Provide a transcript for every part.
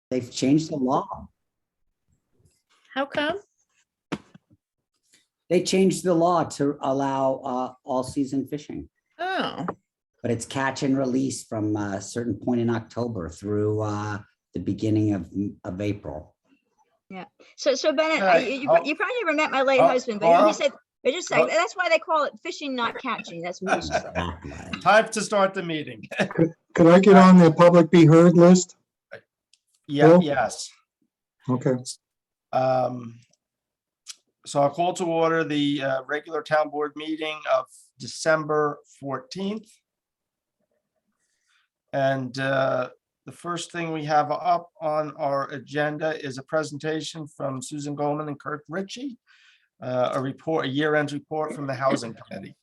They've changed the law. How come? They changed the law to allow all-season fishing, Oh, but it's catch and release from a certain point in October through the beginning of April. Yeah. So Bennett, Hey, you probably never met my late husband, but Laura? he said, but just a second, that's why they call it fishing, not catching. That's what he used to say. Exactly. Time to start the meeting. Could I get on the public be heard list? Yeah, Bill? yes. Okay. So I'll call to order the regular town board meeting of December 14th. And the first thing we have up on our agenda is a presentation from Susan Goldman and Kirk Ritchie, a year-end report from the Housing Committee.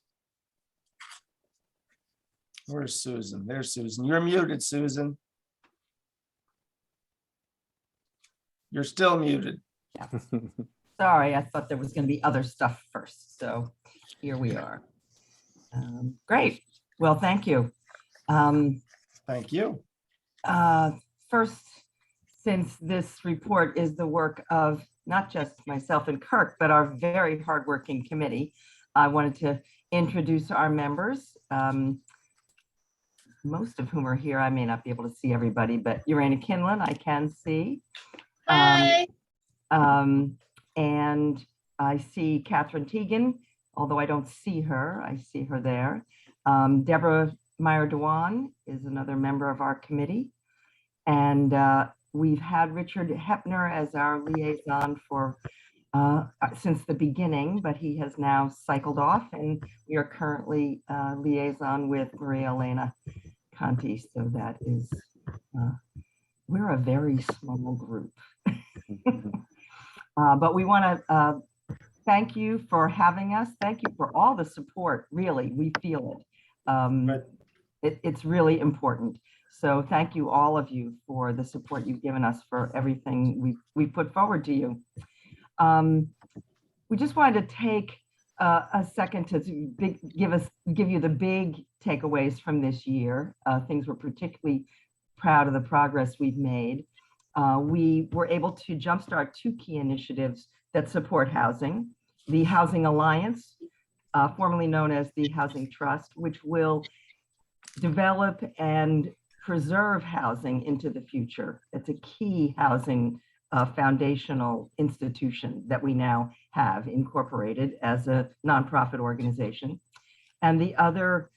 Where's Susan? There's Susan. You're muted, Susan. You're still muted. Sorry, I thought there was going to be other stuff first. So here we are. Great. Well, thank you. Thank you. First, since this report is the work of not just myself and Kirk, but our very hardworking committee, I wanted to introduce our members, most of whom are here. I may not be able to see everybody, but Urena Kinlan, I can see. hi. And I see Catherine Teagan, although I don't see her, I see her there. Deborah Meyer-Dewan is another member of our committee. And we've had Richard Hepner as our liaison for since the beginning, but he has now cycled off, and we are currently liaison with Maria-Elena Conti. So that is, we're a very small group. But we want to thank you for having us. Thank you for all the support. Really, we feel it. It's really important. So thank you, all of you, for the support you've given us for everything we've put forward to you. We just wanted to take a second to give you the big takeaways from this year. Things we're particularly proud of the progress we've made. We were able to jumpstart two key initiatives that support housing: the Housing Alliance, formerly known as the Housing Trust, which will develop and preserve housing into the future. It's a key housing foundational institution that we now have incorporated as a nonprofit organization. And the other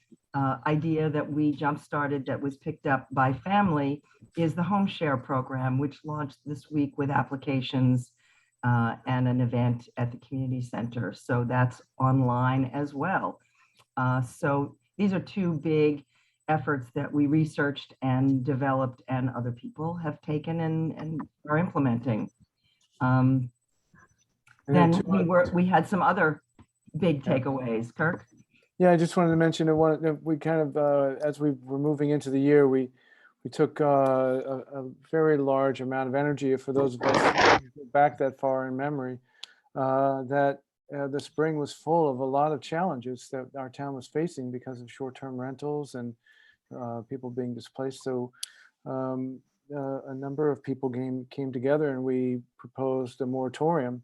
idea that we jump-started that was picked up by family is the Home Share program, which launched this week with applications and an event at the community center. So that's online as well. So these are two big efforts that we researched and developed and other people have taken and are implementing. Then we had some other big takeaways. Kirk? Yeah, I just wanted to mention that we kind of, as we were moving into the year, we took a very large amount of energy, for those of us who go back that far in memory, that the spring was full of a lot of challenges that our town was facing because of short-term rentals and people being displaced. So a number of people came together and we proposed a moratorium.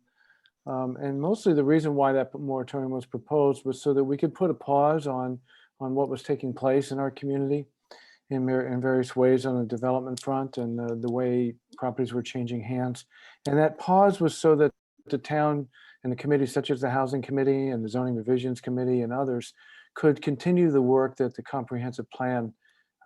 And mostly the reason why that moratorium was proposed was so that we could put a pause on what was taking place in our community in various ways on the development front and the way properties were changing hands. And that pause was so that the town and the committees such as the Housing Committee and the Zoning Revisions Committee and others could continue the work that the comprehensive plan,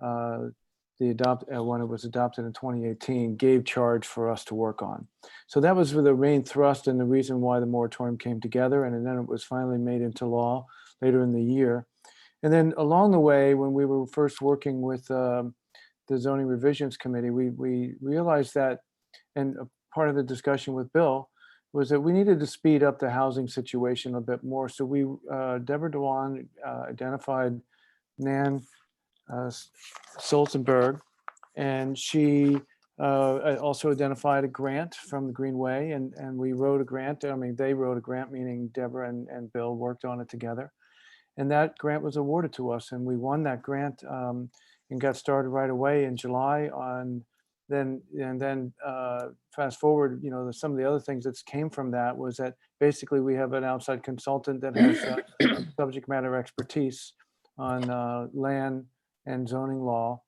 when it was adopted in 2018, gave charge for us to work on. So that was the main thrust and the reason why the moratorium came together, and then it was finally made into law later in the year. And then along the way, when we were first working with the Zoning Revisions Committee, we realized that, and a part of the discussion with Bill, was that we needed to speed up the housing situation a bit more. So we, Deborah Dewan identified Nan Stolzenberg, and she also identified a grant from the Greenway, and we wrote a grant. I mean, they wrote a grant, meaning Deborah and Bill worked on it together. And that grant was awarded to us, and we won that grant and got started right away in July on then fast forward, some of the other things that came from that was that basically we have an outside consultant that has subject matter expertise on land and zoning law.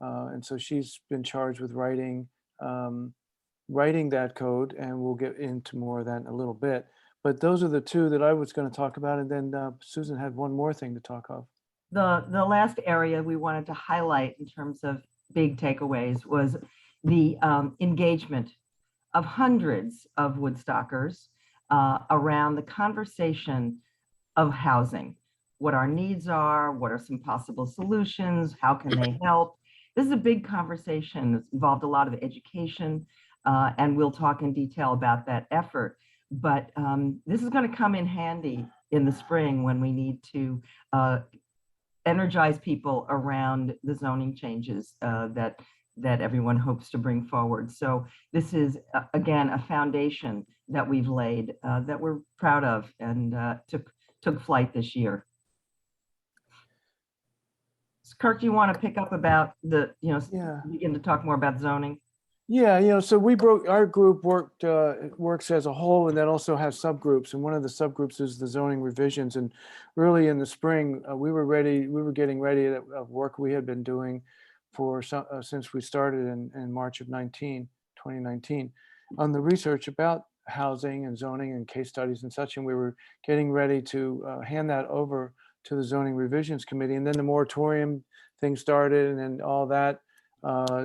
And so she's been charged with writing that code, and we'll get into more of that in a little bit. But those are the two that I was going to talk about. And then Susan had one more thing to talk of. The last area we wanted to highlight in terms of big takeaways was the engagement of hundreds of Woodstockers around the conversation of housing, what our needs are, what are some possible solutions, how can they help. This is a big conversation. It's involved a lot of education, and we'll talk in detail about that effort. But this is going to come in handy in the spring when we need to energize people around the zoning changes that everyone hopes to bring forward. So this is, again, a foundation that we've laid that we're proud of and took flight this year. Kirk, do you want to pick up about begin to talk more about zoning? Yeah, so our group works as a whole, and then also has subgroups. And one of the subgroups is the zoning revisions. And early in the spring, we were getting ready of work we had been doing since we started in March of 2019, on the research about housing and zoning and case studies and such. And we were getting ready to hand that over to the zoning revisions committee. And then the moratorium thing started, and then all that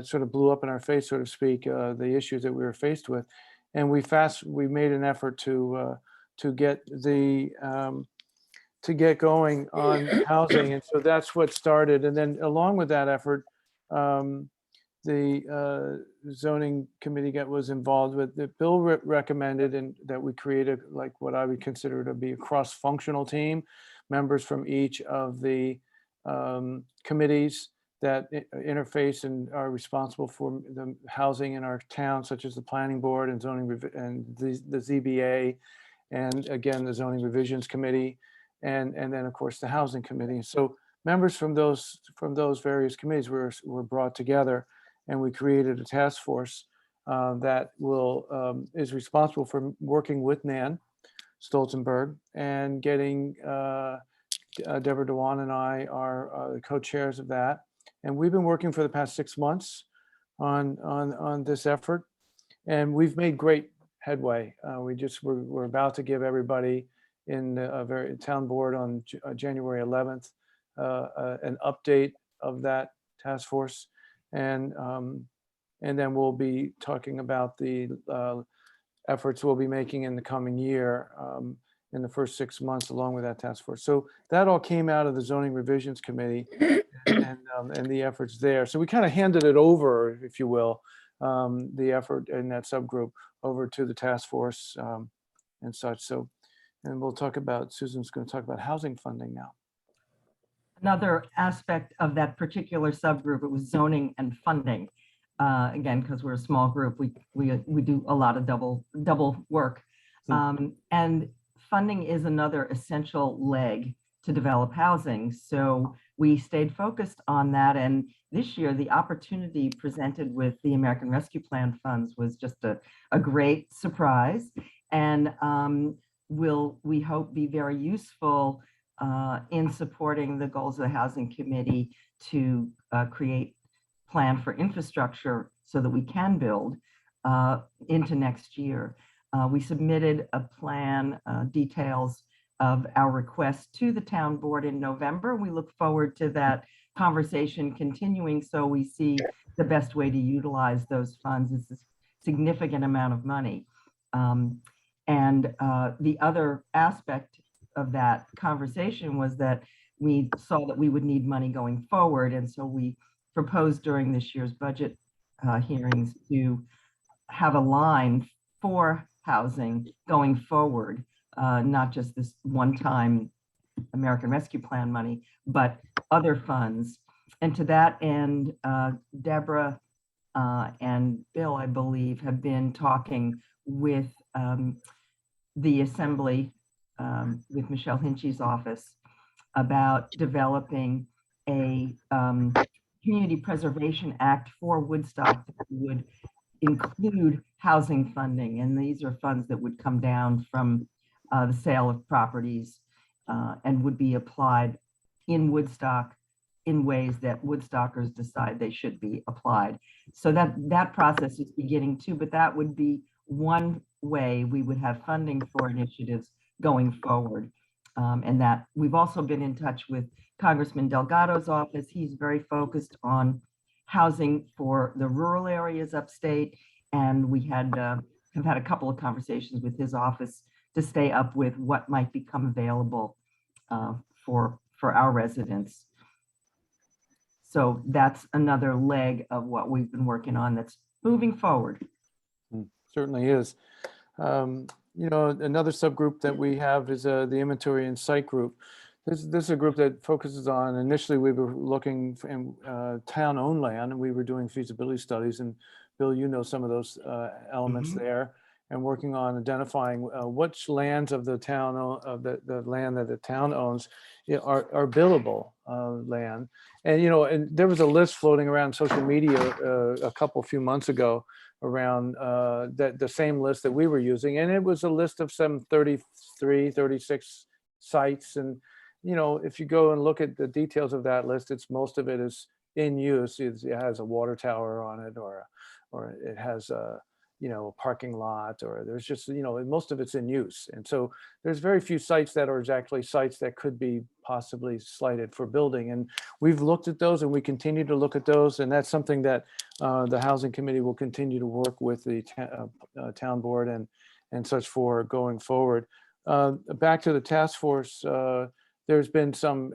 sort of blew up in our face, so to speak, the issues that we were faced with. And we made an effort to get going on housing. And so that's what started. And then along with that effort, the zoning committee was involved with the bill recommended, and that we created like what I would consider to be a cross-functional team, members from each of the committees that interface and are responsible for the housing in our town, such as the planning board and zoning and the ZBA, and again, the zoning revisions committee, and then of course the housing committee. So members from those various committees were brought together, and we created a task force that is responsible for working with Nan Stolzenberg and getting Deborah Dewan and I are the co-chairs of that. And we've been working for the past 6 months on this effort, and we've made great headway. We're about to give everybody in the town board on January 11th an update of that task force, and then we'll be talking about the efforts we'll be making in the coming year in the first 6 months along with that task force. So that all came out of the zoning revisions committee and the efforts there. So we kind of handed it over, if you will, the effort in that subgroup over to the task force and such. So, and Susan's going to talk about housing funding now. Another aspect of that particular subgroup, it was zoning and funding. Again, because we're a small group, we do a lot of double work. And funding is another essential leg to develop housing. So we stayed focused on that. And this year, the opportunity presented with the American Rescue Plan funds was just a great surprise. And we hope be very useful in supporting the goals of the Housing Committee to create plan for infrastructure so that we can build into next year. We submitted a plan, details of our request to the town board in November. We look forward to that conversation continuing so we see the best way to utilize those funds. It's a significant amount of money. And the other aspect of that conversation was that we saw that we would need money going forward. And so we proposed during this year's budget hearings to have a line for housing going forward, not just this one-time American Rescue Plan money, but other funds. And to that end, Deborah and Bill, I believe, have been talking with the Assembly, with Michelle Hinchy's office, about developing a Community Preservation Act for Woodstock that would include housing funding. And these are funds that would come down from the sale of properties and would be applied in Woodstock in ways that Woodstockers decide they should be applied. So that process is beginning too, but that would be one way we would have funding for initiatives going forward. And that we've also been in touch with Congressman Delgado's office. He's very focused on housing for the rural areas upstate. And we have had a couple of conversations with his office to stay up with what might become available for our residents. So that's another leg of what we've been working on that's moving forward. Certainly is. You know, another subgroup that we have is the inventory and site group. This is a group that focuses on, initially we were looking in town-owned land, and we were doing feasibility studies. And Bill, you know some of those elements there, and working on identifying which lands of the town, of the land that the town owns are billable land. And, you know, and there was a list floating around social media a few months ago around the same list that we were using. And it was a list of some 33, 36 sites. And, you know, if you go and look at the details of that list, most of it is in use. It has a water tower on it, or it has a, you know, a parking lot, or there's just, you know, most of it's in use. And so there's very few sites that are exactly sites that could be possibly slated for building. And we've looked at those, and we continue to look at those. And that's something that the Housing Committee will continue to work with the town board and such for going forward. Back to the task force, there's been some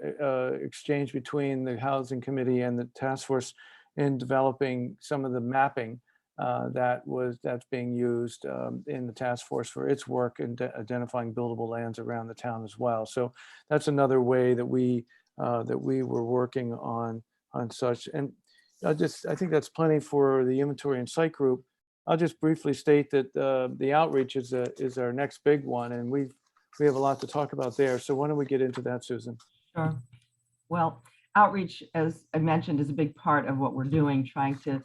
exchange between the Housing Committee and the task force in developing some of the mapping that's being used in the task force for its work in identifying buildable lands around the town as well. So that's another way that we were working on such. And I think that's plenty for the inventory and site group. I'll just briefly state that the outreach is our next big one, and we have a lot to talk about there. So why don't we get into that, Susan? Sure. Well, outreach, as I mentioned, is a big part of what we're doing, trying to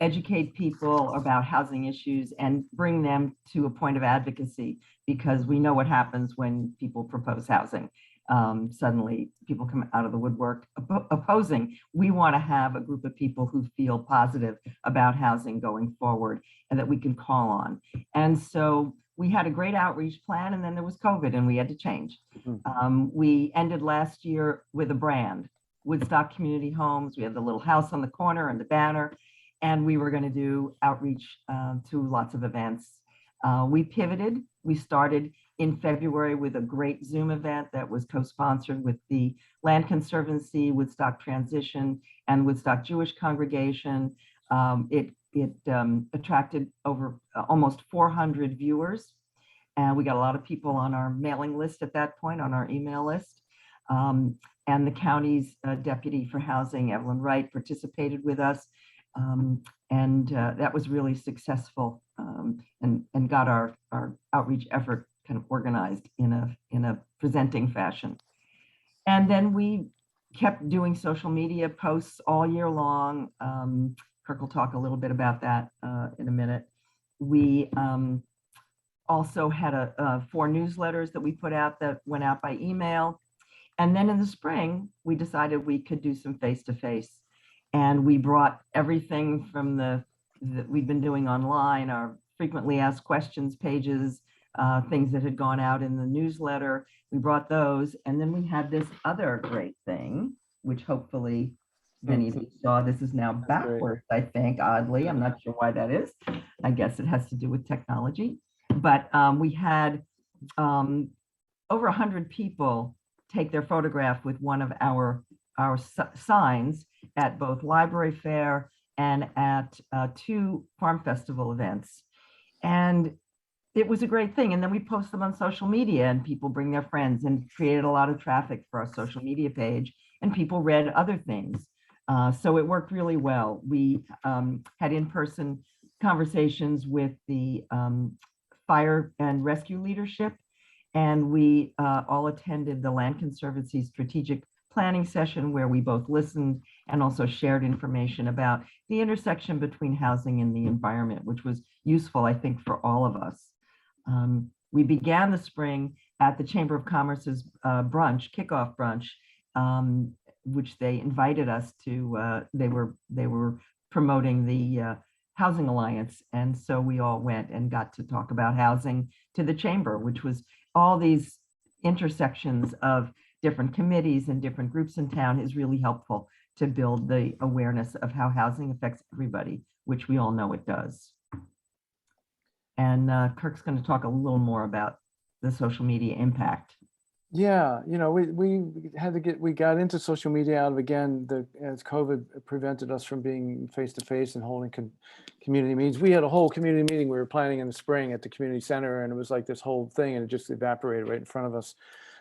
educate people about housing issues and bring them to a point of advocacy, because we know what happens when people propose housing. Suddenly people come out of the woodwork opposing. We want to have a group of people who feel positive about housing going forward and that we can call on. And so we had a great outreach plan, and then there was COVID and we had to change. We ended last year with a brand, Woodstock Community Homes. We had the little house on the corner and the banner, and we were going to do outreach to lots of events. We pivoted. We started in February with a great Zoom event that was co-sponsored with the Land Conservancy, Woodstock Transition, and Woodstock Jewish Congregation. It attracted over almost 400 viewers. And we got a lot of people on our mailing list at that point, on our email list. And the county's deputy for housing, Evelyn Wright, participated with us. And that was really successful, and got our outreach effort kind of organized in a presenting fashion. And then we kept doing social media posts all year long. Kirk will talk a little bit about that in a minute. We also had 4 newsletters that we put out that went out by email. And then in the spring, we decided we could do some face-to-face. And we brought everything from that we've been doing online, our frequently asked questions pages, things that had gone out in the newsletter. We brought those. And then we had this other great thing, which hopefully many of you saw. This is now backwards, I think, oddly. I'm not sure why that is. I guess it has to do with technology. But we had over 100 people take their photograph with one of our signs at both Library Fair and at 2 Farm Festival events. And it was a great thing. And then we post them on social media, and people bring their friends, and created a lot of traffic for our social media page, and people read other things. So it worked really well. We had in-person conversations with the fire and rescue leadership, and we all attended the Land Conservancy Strategic planning session where we both listened and also shared information about the intersection between housing and the environment, which was useful, I think, for all of us. We began the spring at the Chamber of Commerce's brunch, kickoff brunch, which they invited us to. They were promoting the Housing Alliance, and so we all went and got to talk about housing to the chamber, which was all these intersections of different committees and different groups in town is really helpful to build the awareness of how housing affects everybody, which we all know it does. And Kirk's going to talk a little more about the social media impact. Yeah, we got into social media out of, again, as COVID prevented us from being face to face and holding community meetings. We had a whole community meeting we were planning in the spring at the community center, and it was like this whole thing, and it just evaporated right in front of us.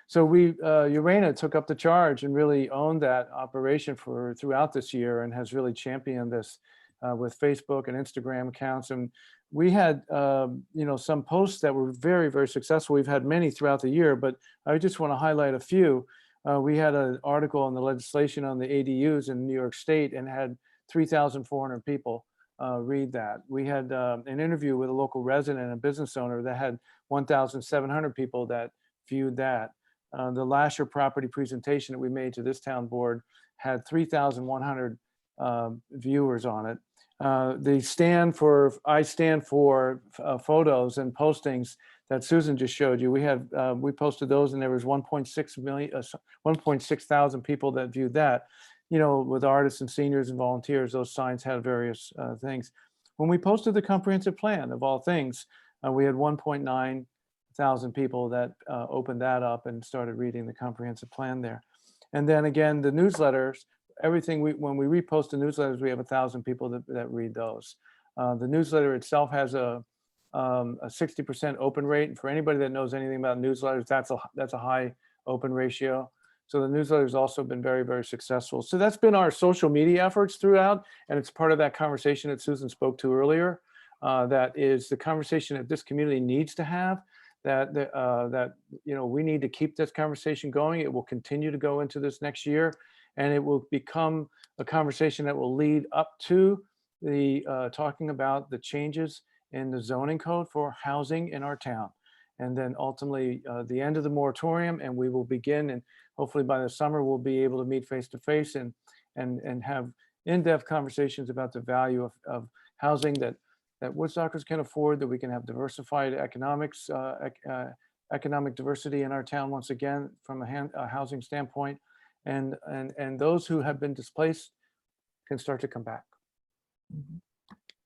So Urena took up the charge and really owned that operation throughout this year, and has really championed this with Facebook and Instagram accounts. And we had, some posts that were very, very successful. We've had many throughout the year, but I just want to highlight a few. We had an article on the legislation on the ADUs in New York State and had 3,400 people read that. We had an interview with a local resident and a business owner that had 1,700 people that viewed that. The Lasher property presentation that we made to this town board had 3,100 viewers on it. I stand for photos and postings that Susan just showed you. We posted those, and there was 1.6 thousand people that viewed that. With artists and seniors and volunteers, those signs had various things. When we posted the comprehensive plan, of all things, we had 1.9 thousand people that opened that up and started reading the comprehensive plan there. And then again, the newsletters. Everything when we repost the newsletters, we have 1,000 people that read those. The newsletter itself has a 60% open rate. And for anybody that knows anything about newsletters, that's a high open ratio. So the newsletter has also been very, very successful. So that's been our social media efforts throughout, and it's part of that conversation that Susan spoke to earlier. That is the conversation that this community needs to have. That we need to keep this conversation going. It will continue to go into this next year. And it will become a conversation that will lead up to the talking about the changes in the zoning code for housing in our town. And then ultimately the end of the moratorium, and we will begin, and hopefully by the summer, we'll be able to meet face to face and have in-depth conversations about the value of housing that Woodstockers can afford, that we can have diversified economic diversity in our town once again from a housing standpoint. And those who have been displaced can start to come back.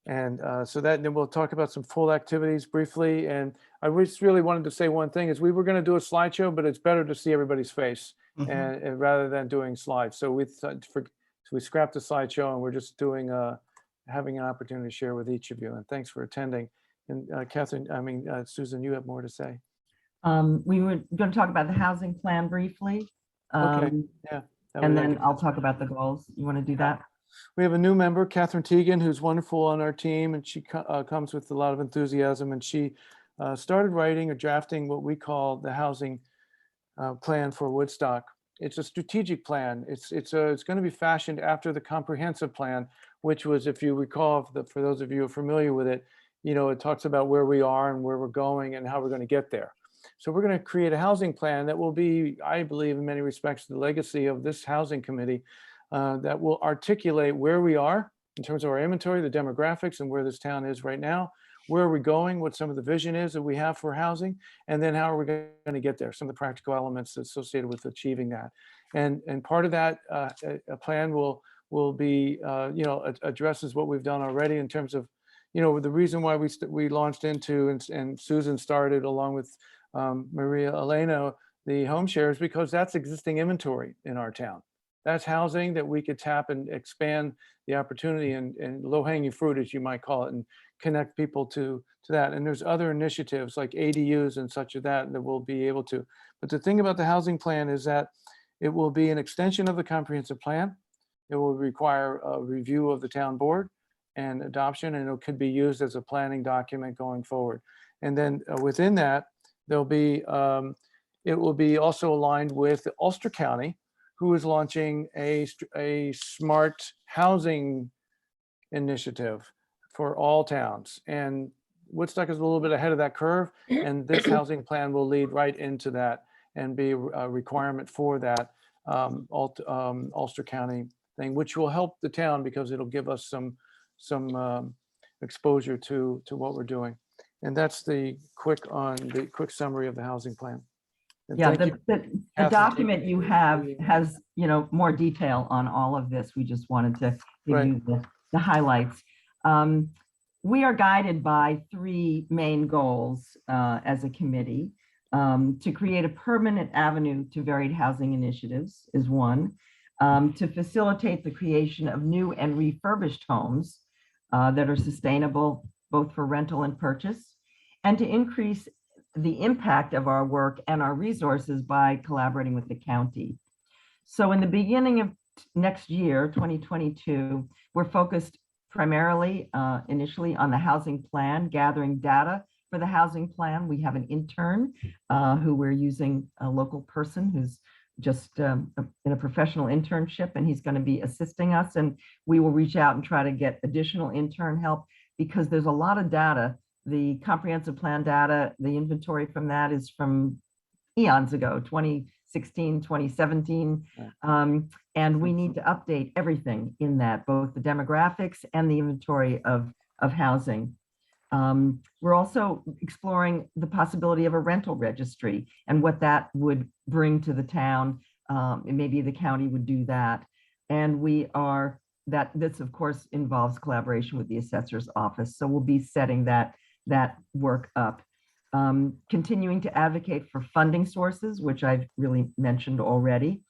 And so then we'll talk about some full activities briefly. And I just really wanted to say one thing is we were going to do a slideshow, but it's better to see everybody's face and rather than doing slides. So we scrapped the slideshow, and we're just doing having an opportunity to share with each of you. And thanks for attending. And Susan, you have more to say. We were going to talk about the housing plan briefly. Okay, yeah. And then I'll talk about the goals. You want to do that? We have a new member, Catherine Teagan, who's wonderful on our team, and she comes with a lot of enthusiasm, and she started writing or drafting what we call the housing plan for Woodstock. It's a strategic plan. It's going to be fashioned after the comprehensive plan, which was, if you recall, for those of you who are familiar with it, it talks about where we are and where we're going and how we're going to get there. So we're going to create a housing plan that will be, I believe, in many respects, the legacy of this housing committee that will articulate where we are in terms of our inventory, the demographics, and where this town is right now. Where are we going? What some of the vision is that we have for housing, and then how are we going to get there? Some of the practical elements associated with achieving that, and part of that a plan will be addresses what we've done already in terms of the reason why we launched into and Susan started along with Maria-Elena the home shares, because that's existing inventory in our town. That's housing that we could tap and expand the opportunity and low-hanging fruit, as you might call it, and connect people to that. And there's other initiatives like ADUs and such of that we'll be able to. But the thing about the housing plan is that it will be an extension of the comprehensive plan. It will require a review of the town board and adoption, and it could be used as a planning document going forward. And then within that, there'll be it will be also aligned with Ulster County, who is launching a smart housing initiative for all towns. And Woodstock is a little bit ahead of that curve, and this housing plan will lead right into that and be a requirement for that Ulster County thing, which will help the town because it'll give us some exposure to what we're doing. And that's the quick summary of the housing plan. And Yeah, thank you, the Catherine. document you have has, more detail on all of this. We just wanted to give Right. you the highlights. We are guided by three main goals as a committee. To create a permanent avenue to varied housing initiatives is one. To facilitate the creation of new and refurbished homes that are sustainable both for rental and purchase, and to increase the impact of our work and our resources by collaborating with the county. So in the beginning of next year, 2022, we're focused primarily initially on the housing plan, gathering data for the housing plan. We have an intern who we're using, a local person who's just in a professional internship, and he's going to be assisting us. And we will reach out and try to get additional intern help because there's a lot of data. The comprehensive plan data, the inventory from that is from eons ago, 2016, 2017. And we need to update everything in that, both the demographics and the inventory of housing. We're also exploring the possibility of a rental registry and what that would bring to the town. And maybe the county would do that. And this of course involves collaboration with the assessor's office. So we'll be setting that work up. Continuing to advocate for funding sources, which I've really mentioned already,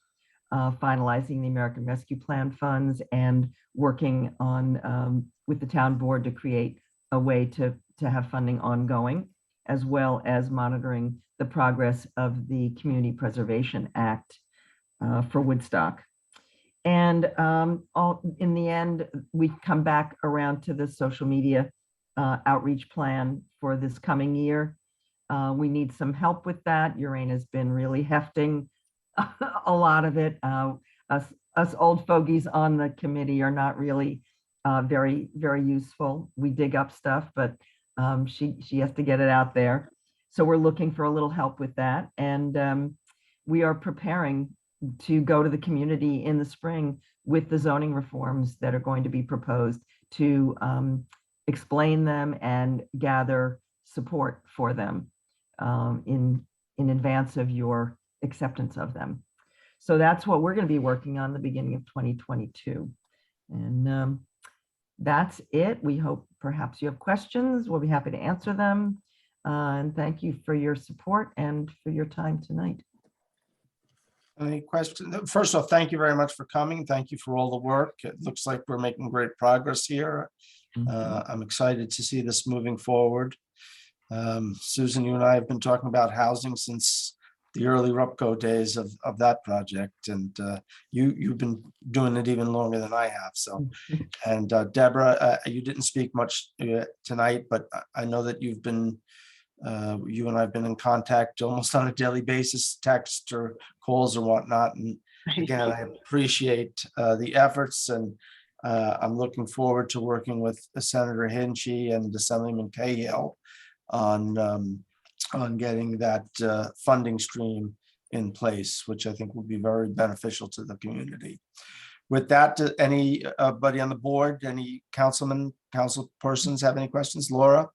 finalizing the American Rescue Plan funds and working on with the town board to create a way to have funding ongoing, as well as monitoring the progress of the Community Preservation Act for Woodstock. And in the end, we come back around to the social media outreach plan for this coming year. We need some help with that. Urena's been really hefting a lot of it. Us old fogies on the committee are not really very, very useful. We dig up stuff, but she has to get it out there. So we're looking for a little help with that. And we are preparing to go to the community in the spring with the zoning reforms that are going to be proposed to explain them and gather support for them in advance of your acceptance of them. So that's what we're going to be working on the beginning of 2022. And that's it. We hope perhaps you have questions. We'll be happy to answer them. And thank you for your support and for your time tonight. Any questions? First off, thank you very much for coming. Thank you for all the work. It looks like we're making great progress here. I'm excited to see this moving forward. Susan, you and I have been talking about housing since the early Rupco days of that project, and you've been doing it even longer than I have. So, and Deborah, you didn't speak much tonight, but I know that you and I have been in contact almost on a daily basis, text or calls or whatnot. And again, I appreciate the efforts, and I'm looking forward to working with Senator Hinchy and Assemblyman Cahill on getting that funding stream in place, which I think will be very beneficial to the community. With that, anybody on the board, any councilmen, council persons have any questions? Laura?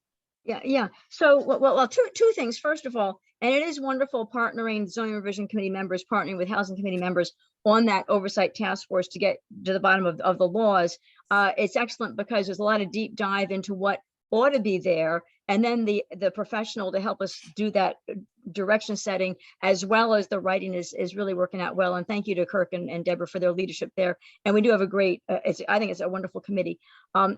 Yeah. So, well, two things. First of all, and it is wonderful partnering zoning revision committee members, partnering with housing committee members on that oversight task force to get to the bottom of the laws. It's excellent because there's a lot of deep dive into what ought to be there, and then the professional to help us do that direction setting, as well as the writing is really working out well. And thank you to Kirk and Deborah for their leadership there. And we do have a great, I think it's a wonderful committee.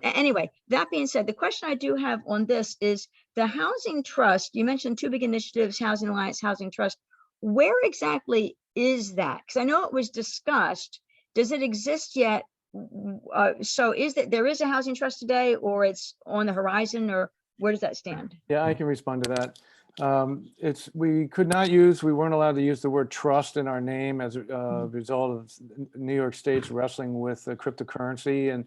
Anyway, that being said, the question I do have on this is the Housing Trust. You mentioned two big initiatives, Housing Alliance, Housing Trust. Where exactly is that? Because I know it was discussed. Does it exist yet? So there is a Housing Trust today, or it's on the horizon, or where does that stand? Yeah, I can respond to that. We weren't allowed to use the word trust in our name as a result of New York State's wrestling with cryptocurrency and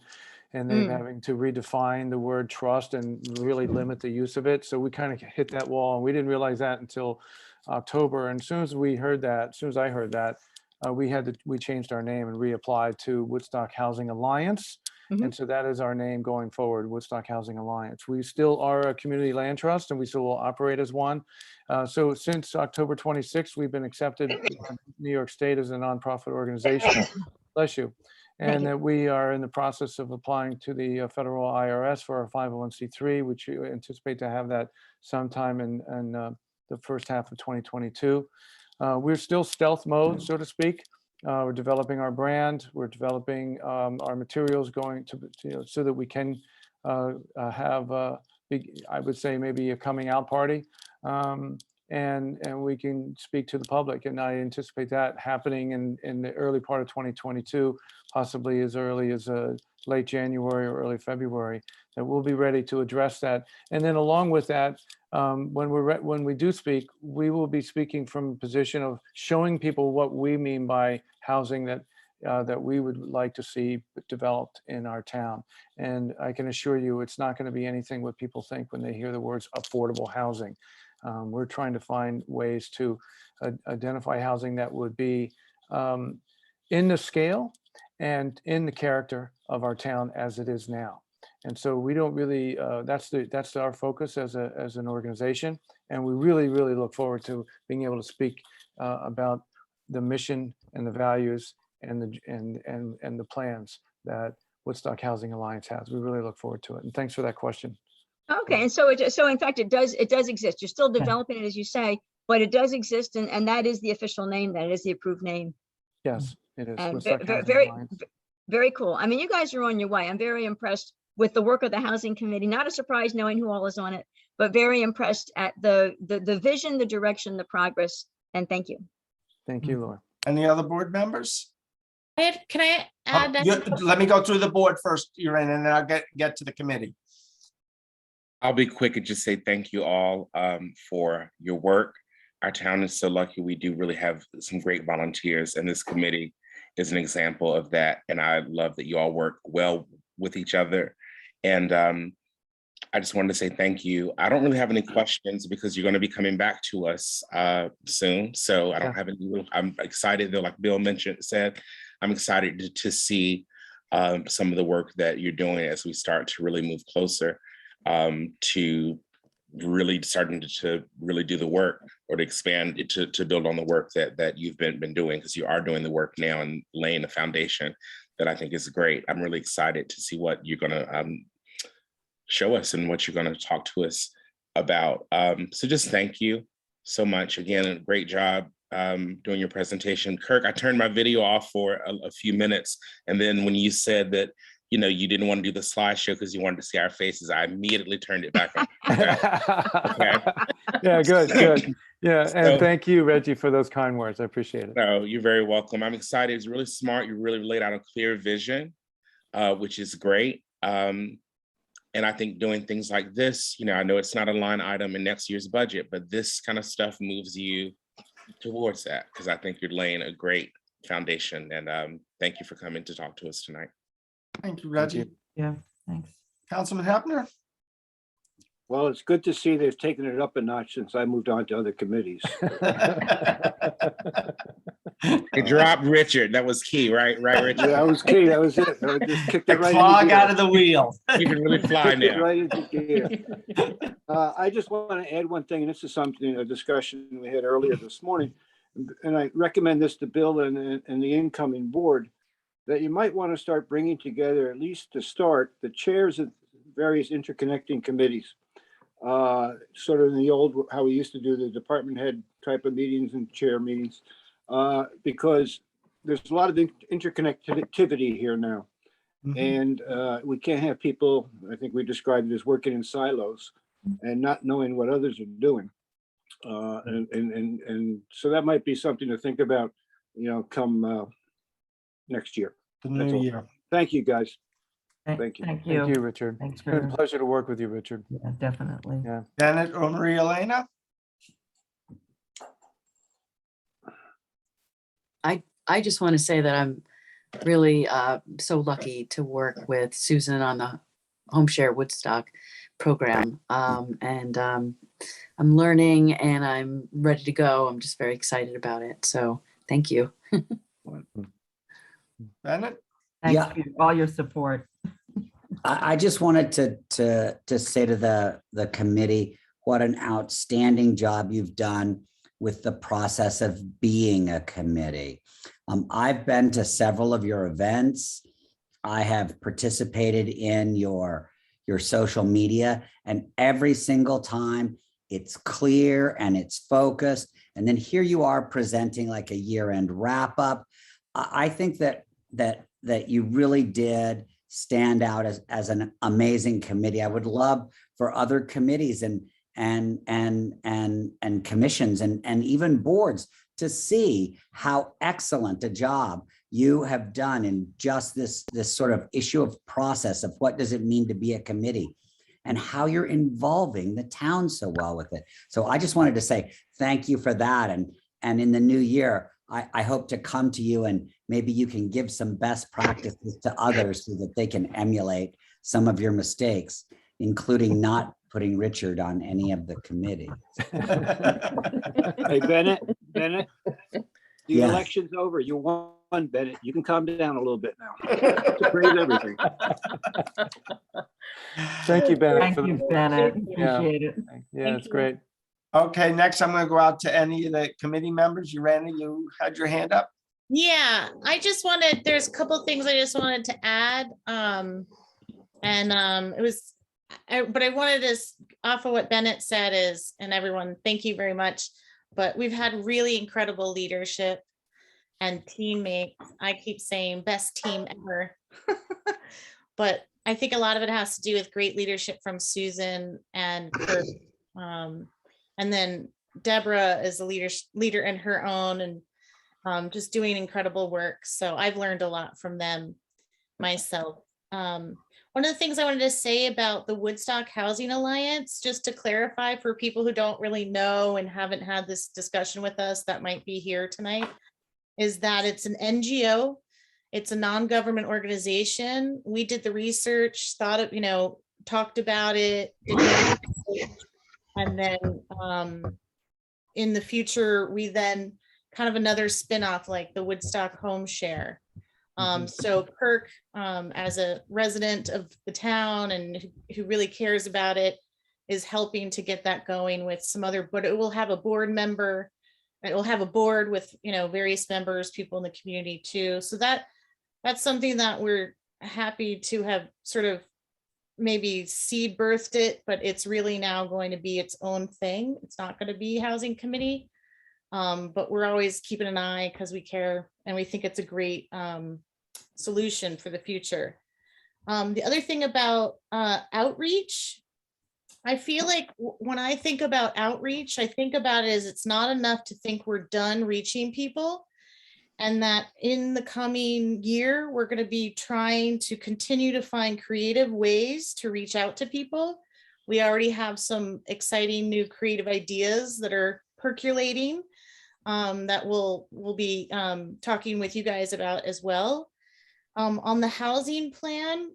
they having to redefine the word trust and really limit the use of it. So we kind of hit that wall, and we didn't realize that until October. And as soon as I heard that, we changed our name and reapplied to Woodstock Housing Alliance. And so that is our name going forward, Woodstock Housing Alliance. We still are a community land trust and we still will operate as one. So since October 26th, we've been accepted by New York State as a nonprofit organization. Bless you. And that we are in the process of applying to the federal IRS for our 501c3, which we anticipate to have that sometime in the first half of 2022. We're still stealth mode, so to speak. We're developing our brand. We're developing our materials going to, so that we can have, I would say, maybe a coming out party, and we can speak to the public. And I anticipate that happening in the early part of 2022, possibly as early as late January or early February. That we'll be ready to address that. And then along with that, when we do speak, we will be speaking from a position of showing people what we mean by housing that we would like to see developed in our town. And I can assure you, it's not going to be anything what people think when they hear the words affordable housing. We're trying to find ways to identify housing that would be in the scale and in the character of our town as it is now. And so we don't really, that's our focus as an organization. And we really, really look forward to being able to speak about the mission and the values and the plans that Woodstock Housing Alliance has. We really look forward to it. And thanks for that question. Okay, and so in fact, it does exist. You're still developing it, as you say, but it does exist, and that is the official name, that is the approved name. Yes, it is. And Woodstock Housing very, Alliance. very cool. I mean, you guys are on your way. I'm very impressed with the work of the Housing Committee. Not a surprise knowing who all is on it, but very impressed at the vision, the direction, the progress, and thank you. Thank you, Laura. Any other board members? Can I add that? Let me go through the board first, Irene, and then I'll get to the committee. I'll be quick and just say thank you all for your work. Our town is so lucky. We do really have some great volunteers, and this committee is an example of that. And I love that you all work well with each other. And I just wanted to say thank you. I don't really have any questions because you're going to be coming back to us soon. So I don't have any. I'm excited though, like Bill said, I'm excited to see some of the work that you're doing as we start to really move closer to really starting to really do the work, or to expand it to build on the work that you've been doing, because you are doing the work now and laying a foundation that I think is great. I'm really excited to see what you're going to show us and what you're going to talk to us about. So just thank you so much. Again, great job doing your presentation. Kirk, I turned my video off for a few minutes, and then when you said that you didn't want to do the slideshow because you wanted to see our faces, I immediately turned it back on. Okay. Yeah, good. Yeah, and thank you, Reggie, for those kind words. I appreciate it. No, you're very welcome. I'm excited. It's really smart. You really laid out a clear vision, which is great. And I think doing things like this, I know it's not a line item in next year's budget, but this kind of stuff moves you towards that, because I think you're laying a great foundation. And thank you for coming to talk to us tonight. Thank you, Reggie. Yeah, thanks. Councilman Hepner? Well, it's good to see they've taken it up a notch since I moved on to other committees. It dropped Richard. That was key, right, Richard? Yeah, that was key. That was it. I just kicked The it right clog into out of the wheel. You can really fly gear. now. Right into gear. I just want to add one thing, and this is something, a discussion we had earlier this morning, and I recommend this to Bill and the incoming board, that you might want to start bringing together, at least to start, the chairs of various interconnecting committees. Sort of in the old, how we used to do the department head type of meetings and chair meetings, because there's a lot of interconnectivity here now. And we can't have people, I think we described it as working in silos and not knowing what others are doing. And so that might be something to think about, come next year. The new year. Thank you, guys. Thank you. Thank you, Richard. Thanks It's been for, a pleasure to work with you, Richard. yeah, definitely. Yeah. Janet or Maria-Elena? I just want to say that I'm really so lucky to work with Susan on the Home Share Woodstock program. I'm learning and I'm ready to go. I'm just very excited about it. So thank you. Bennett? Thanks Yeah. for all your support. I just wanted to say to the committee, what an outstanding job you've done with the process of being a committee. I've been to several of your events. I have participated in your social media, and every single time it's clear and it's focused. And then here you are presenting like a year-end wrap up. I think that you really did stand out as an amazing committee. I would love for other committees and commissions and even boards to see how excellent a job you have done in just this sort of issue of process of what does it mean to be a committee and how you're involving the town so well with it. So I just wanted to say thank you for that. And in the new year, I hope to come to you and maybe you can give some best practices to others so that they can emulate some of your mistakes, including not putting Richard on any of the committee. Hey, Bennett, the Yes. election's over. You won, Bennett. You can calm down a little bit now. To praise everything. Thank you, Bennett. Thank for you, the- Bennett. Yeah. Appreciate it. Yeah, it's great. Okay, next I'm going to go out to any of the committee members. Randy, you had your hand up. Yeah, I just wanted, there's a couple of things I just wanted to add. It was, but I wanted to, off of what Bennett said is, and everyone, thank you very much. But we've had really incredible leadership and teammates. I keep saying best team ever. But I think a lot of it has to do with great leadership from Susan and Kurt. And then Deborah is a leader in her own and just doing incredible work. So I've learned a lot from them myself. One of the things I wanted to say about the Woodstock Housing Alliance, just to clarify for people who don't really know and haven't had this discussion with us that might be here tonight, is that it's an NGO. It's a non-government organization. We did the research, thought of, talked about it, and then in the future, we then kind of another spinoff like the Woodstock Home Share. So Kirk, as a resident of the town and who really cares about it, is helping to get that going with some other, but it will have a board member. It will have a board with, various members, people in the community too. So that's something that we're happy to have sort of maybe seed birthed it, but it's really now going to be its own thing. It's not going to be housing committee. But we're always keeping an eye because we care and we think it's a great solution for the future. The other thing about outreach, I feel like when I think about outreach, I think about it as it's not enough to think we're done reaching people, and that in the coming year, we're going to be trying to continue to find creative ways to reach out to people. We already have some exciting new creative ideas that are percolating that we'll be talking with you guys about as well. On the housing plan,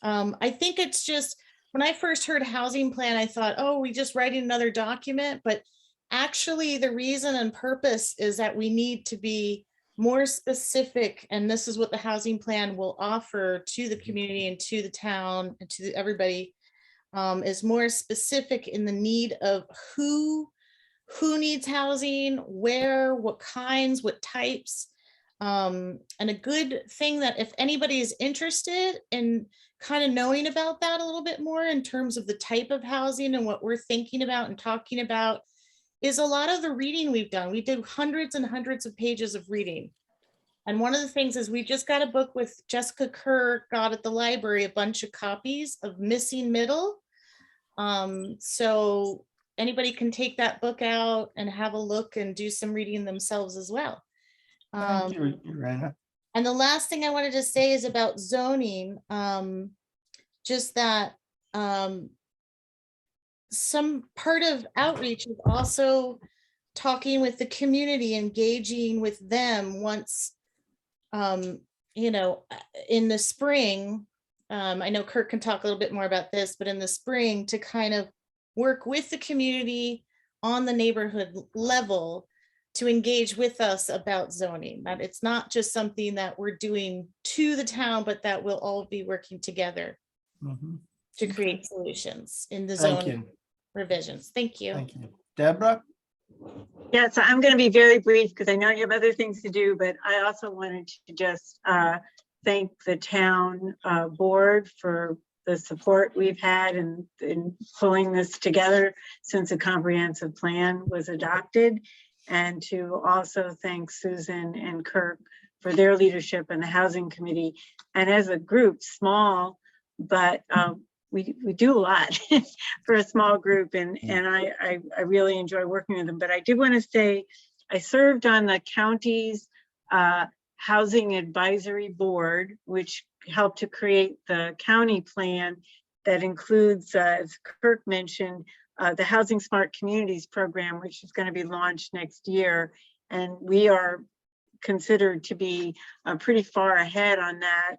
I think it's just, when I first heard housing plan, I thought, oh, we just writing another document, but actually the reason and purpose is that we need to be more specific, and this is what the housing plan will offer to the community and to the town and to everybody, is more specific in the need of who needs housing, where, what kinds, what types. And a good thing that if anybody is interested in kind of knowing about that a little bit more in terms of the type of housing and what we're thinking about and talking about, is a lot of the reading we've done. We did hundreds and hundreds of pages of reading. And one of the things is we just got a book with Jessica Kerr, got at the library a bunch of copies of Missing Middle. So anybody can take that book out and have a look and do some reading themselves as well. Thank you, Irena. And the last thing I wanted to say is about zoning, just that some part of outreach is also talking with the community, engaging with them once, you know, in the spring. I know Kirk can talk a little bit more about this, but in the spring to kind of work with the community on the neighborhood level to engage with us about zoning, that it's not just something that we're doing to the town, but that we'll all be working together Mhm. to create solutions in the Thank zoning you. revisions. Thank you. Thank you. Deborah? Yeah, so I'm going to be very brief because I know you have other things to do, but I also wanted to just thank the town board for the support we've had in pulling this together since a comprehensive plan was adopted. And to also thank Susan and Kirk for their leadership in the housing committee. And as a group, small, but we do a lot for a small group, and I really enjoy working with them. But I did want to say, I served on the county's housing advisory board, which helped to create the county plan that includes, as Kirk mentioned, the Housing Smart Communities program, which is going to be launched next year. And we are considered to be pretty far ahead on that.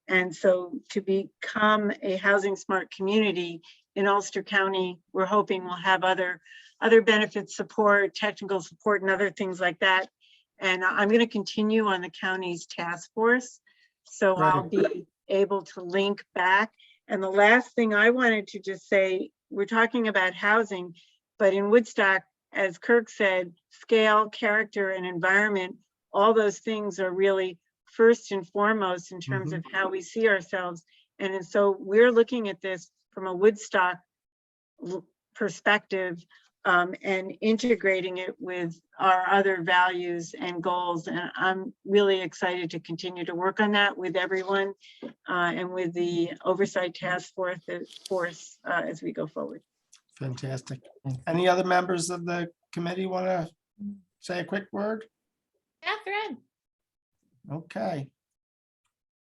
And so to become a housing smart community in Ulster County, we're hoping we'll have other benefits, support, technical support, and other things like that. And I'm going to continue on the county's task force. So I'll be able to link back. And the last thing I wanted to just say, we're talking about housing, but in Woodstock, as Kirk said, scale, character, and environment, all those things are really first and foremost in terms of how we see ourselves. And so we're looking at this from a Woodstock perspective and integrating it with our other values and goals. And I'm really excited to continue to work on that with everyone and with the oversight task force as we go forward. Fantastic. Any other members of the committee want to say a quick word? Catherine. Okay.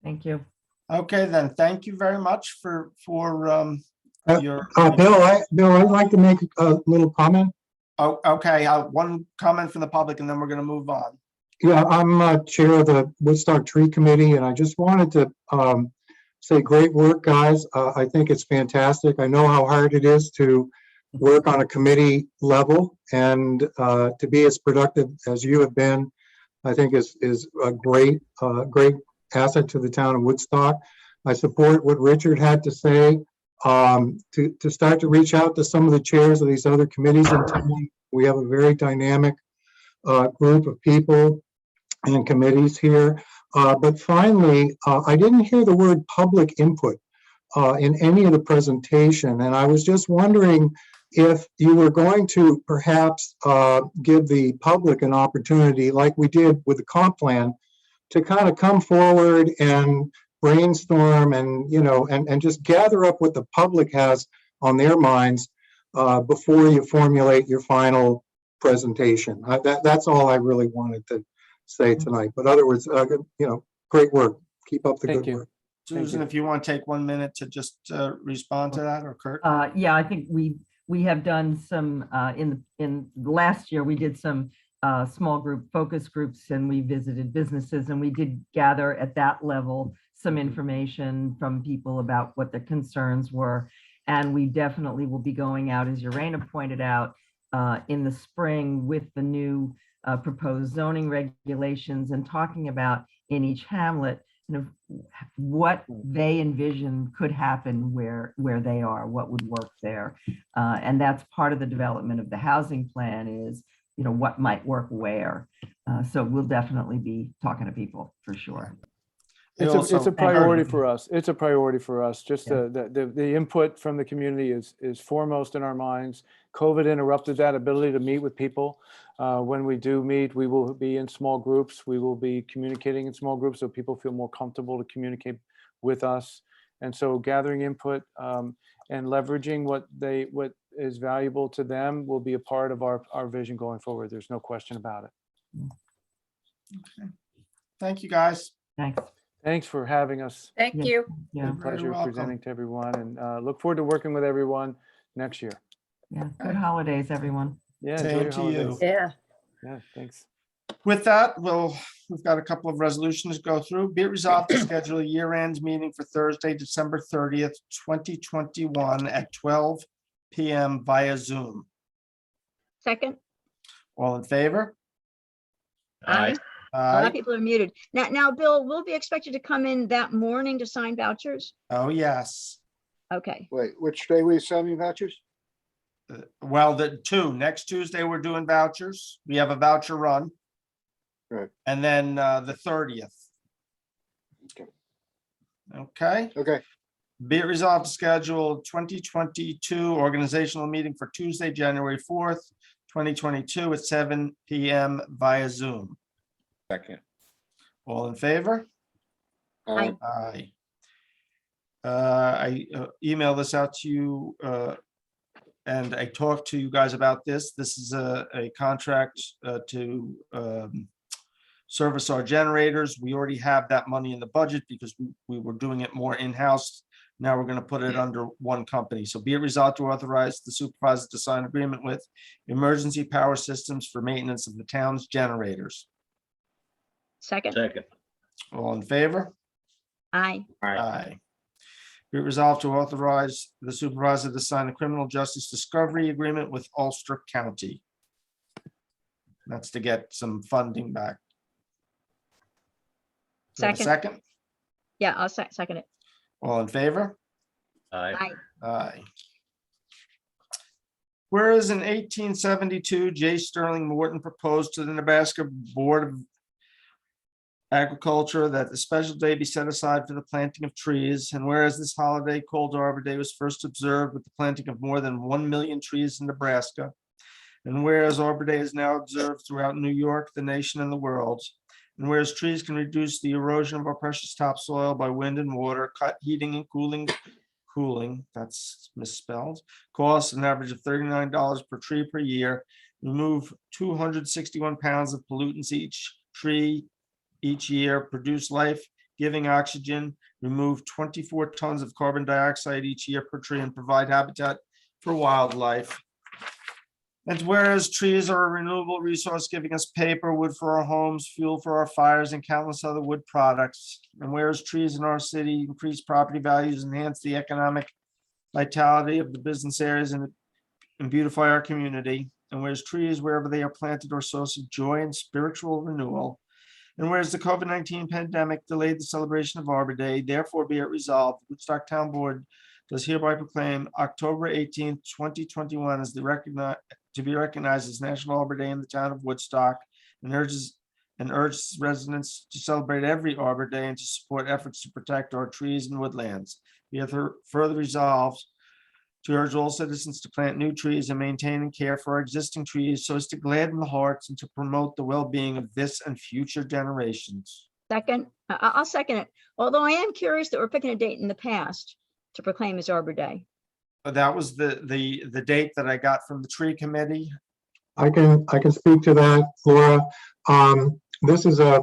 Thank you. Okay, then. Thank you very much for your. Bill, I'd like to make a little comment. Oh, okay. One comment from the public, and then we're going to move on. Yeah, I'm chair of the Woodstock Tree Committee, and I just wanted to say great work, guys. I think it's fantastic. I know how hard it is to work on a committee level, and to be as productive as you have been, I think is a great asset to the town of Woodstock. I support what Richard had to say. To start to reach out to some of the chairs of these other committees in town. We have a very dynamic group of people and committees here. But finally, I didn't hear the word public input in any of the presentation. And I was just wondering if you were going to perhaps give the public an opportunity, like we did with the comp plan, to kind of come forward and brainstorm and, you know, and just gather up what the public has on their minds before you formulate your final presentation. That's all I really wanted to say tonight. But other words, you know, great work. Keep up the good work. Susan, if you want to take 1 minute to just respond to that, or Kurt. Yeah, I think we have done some in last year. We did some small group focus groups, and we visited businesses, and we did gather at that level some information from people about what their concerns were. And we definitely will be going out, as Urena pointed out, in the spring with the new proposed zoning regulations and talking about in each hamlet, you know, what they envision could happen where they are, what would work there. And that's part of the development of the housing plan is, you know, what might work where. So we'll definitely be talking to people for sure. It's a priority for us. It's a priority for us. Just the input from the community is foremost in our minds. COVID interrupted that ability to meet with people. When we do meet, we will be in small groups. We will be communicating in small groups so people feel more comfortable to communicate with us. And so gathering input and leveraging what is valuable to them will be a part of our vision going forward. There's no question about it. Okay. Thank you, guys. Thanks. Thanks for having us. Thank you. Yeah. Pleasure presenting to everyone, and look forward to working with everyone next year. Yeah. Good holidays, everyone. Yeah, enjoy Same your to you. holidays. Yeah. Yeah, thanks. With that, we've got a couple of resolutions to go through. Be it resolved to schedule a year-end meeting for Thursday, December 30th, 2021 at 12 p.m. via Zoom. Second. All in favor? Aye. A lot Aye. of people are muted. Now, Bill, we'll be expected to come in that morning to sign vouchers? Oh, yes. Okay, Wait, which day we signing vouchers? Well, next Tuesday, we're doing vouchers. We have a voucher run. Right. And then the 30th. Okay. Okay. Okay, Be it resolved to schedule 2022 organizational meeting for Tuesday, January 4th, 2022 at 7 p.m. via Zoom. Second. All in favor? Aye. Aye. I emailed this out to you and I talked to you guys about this. This is a contract to service our generators. We already have that money in the budget because we were doing it more in-house. Now we're going to put it under one company. So be it resolved to authorize the supervisor to sign agreement with Emergency Power Systems for maintenance of the town's generators. second. Second. All in favor? Aye. Aye. Be it resolved to authorize the supervisor to sign a criminal justice discovery agreement with Ulster County. That's to get some funding back. Do I have a Second. Second, Yeah, I'll second it. all in favor? Aye. Aye. Aye. Whereas in 1872, J. Sterling Morton proposed to the Nebraska Board of Agriculture that the special day be set aside for the planting of trees, and whereas this holiday called Arbor Day was first observed with the planting of more than 1 million trees in Nebraska, and whereas Arbor Day is now observed throughout New York, the nation, and the world, and whereas trees can reduce the erosion of our precious topsoil by wind and water, cut, heating, and cooling, that's misspelled, costs an average of $39 per tree per year, remove 261 pounds of pollutants each tree each year, produce life-giving oxygen, remove 24 tons of carbon dioxide each year per tree, and provide habitat for wildlife. And whereas trees are a renewable resource giving us paper, wood for our homes, fuel for our fires, and countless other wood products. And whereas trees in our city increase property values, enhance the economic vitality of the business areas, and beautify our community. And whereas trees, wherever they are planted, are a source of joy and spiritual renewal. And whereas the COVID-19 pandemic delayed the celebration of Arbor Day, therefore be it resolved, Woodstock Town Board does hereby proclaim October 18th, 2021 as to be recognized as National Arbor Day in the town of Woodstock, and urges residents to celebrate every Arbor Day and to support efforts to protect our trees and woodlands. Be it further resolved to urge all citizens to plant new trees and maintain and care for our existing trees so as to gladden the hearts and to promote the well-being of this and future generations. Second. I'll second it. Although I am curious that we're picking a date in the past to proclaim as Arbor Day. That was the date that I got from the tree committee. I can speak to that, Laura. This is a